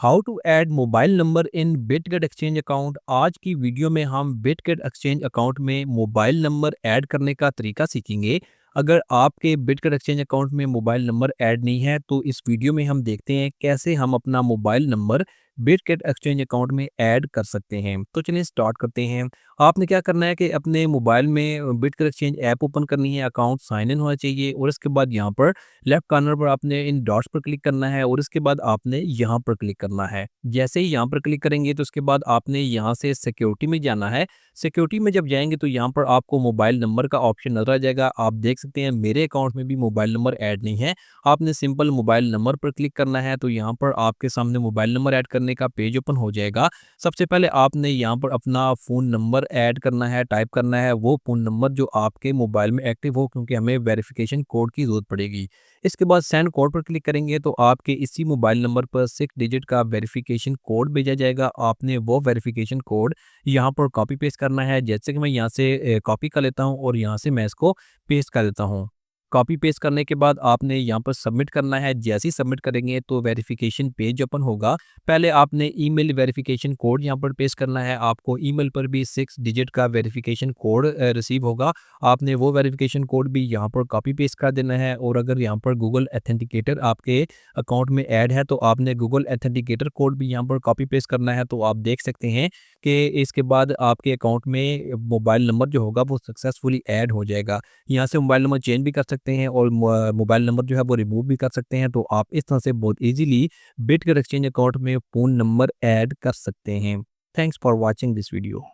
How to add mobile number in Bitget exchange account. आज की video में हम बिटगेट एक्सचेंज अकाउंट में मोबाइल नंबर ऐड करने का तरीका सीखेंगे। अगर आपके बिटगेट एक्सचेंज अकाउंट में मोबाइल नंबर ऐड नहीं है तो इस वीडियो में हम देखते हैं कैसे हम अपना mobile number Bitget exchange account में ऐड कर सकते हैं। तो चलिए स्टार्ट करते हैं। आपने क्या करना है कि अपने मोबाइल में बिटगेट एक्सचेंज ऐप ओपन करनी है, अकाउंट साइन इन होना चाहिए और इसके बाद यहाँ पर लेफ्ट कॉर्नर पर आपने इन डॉट्स पर क्लिक करना है और इसके बाद आपने यहाँ पर क्लिक करना है। जैसे ही यहाँ पर क्लिक करेंगे तो उसके बाद आपने यहाँ से सिक्योरिटी में जाना है। सिक्योरिटी में जब जाएंगे तो यहाँ पर आपको मोबाइल नंबर का ऑप्शन नजर आ जाएगा। आप देख सकते हैं मेरे अकाउंट में भी मोबाइल नंबर ऐड नहीं है। आपने सिंपल मोबाइल नंबर पर क्लिक करना है तो यहाँ पर आपके सामने मोबाइल नंबर ऐड करने का पेज ओपन हो जाएगा। सबसे पहले आपने यहाँ पर अपना फ़ोन नंबर ऐड करना है, टाइप करना है वो फ़ोन नंबर जो आपके मोबाइल में एक्टिव हो, क्योंकि हमें वेरिफिकेशन कोड की ज़रूरत पड़ेगी। इसके बाद सेंड कोड पर क्लिक करेंगे तो आपके इसी मोबाइल नंबर पर 6 डिजिट का वेरिफिकेशन कोड भेजा जाएगा। आपने वो वेरिफिकेशन कोड यहाँ पर कॉपी पेस्ट करना है। जैसे कि मैं यहाँ से कॉपी कर लेता हूँ और यहाँ से मैं इसको पेस्ट कर देता हूँ। कॉपी पेस्ट करने के बाद आपने यहाँ पर सबमिट करना है। जैसे ही सबमिट करेंगे तो वेरिफिकेशन पेज ओपन होगा। पहले आपने ईमेल वेरिफिकेशन कोड यहाँ पर पेस्ट करना है। आपको ईमेल पर भी 6 डिजिट का वेरिफिकेशन कोड रिसीव होगा। आपने वो वेरिफिकेशन कोड भी यहाँ पर कॉपी पेस्ट कर देना है। और अगर यहाँ पर गूगल एथेंटिकेटर आपके अकाउंट में ऐड है तो आपने गूगल एथेंटिकेटर कोड भी यहाँ पर कॉपी पेस्ट करना है। तो आप देख सकते हैं कि इसके बाद आपके अकाउंट में मोबाइल नंबर जो होगा वो सक्सेसफुली ऐड हो जाएगा। यहाँ से मोबाइल नंबर चेंज भी कर सकते हैं और मोबाइल नंबर जो है वो रिमूव भी कर सकते हैं। तो आप इस तरह से बहुत ईजिली बिटगेट एक्सचेंज अकाउंट में फ़ोन नंबर ऐड कर सकते हैं। Thanks for watching this video.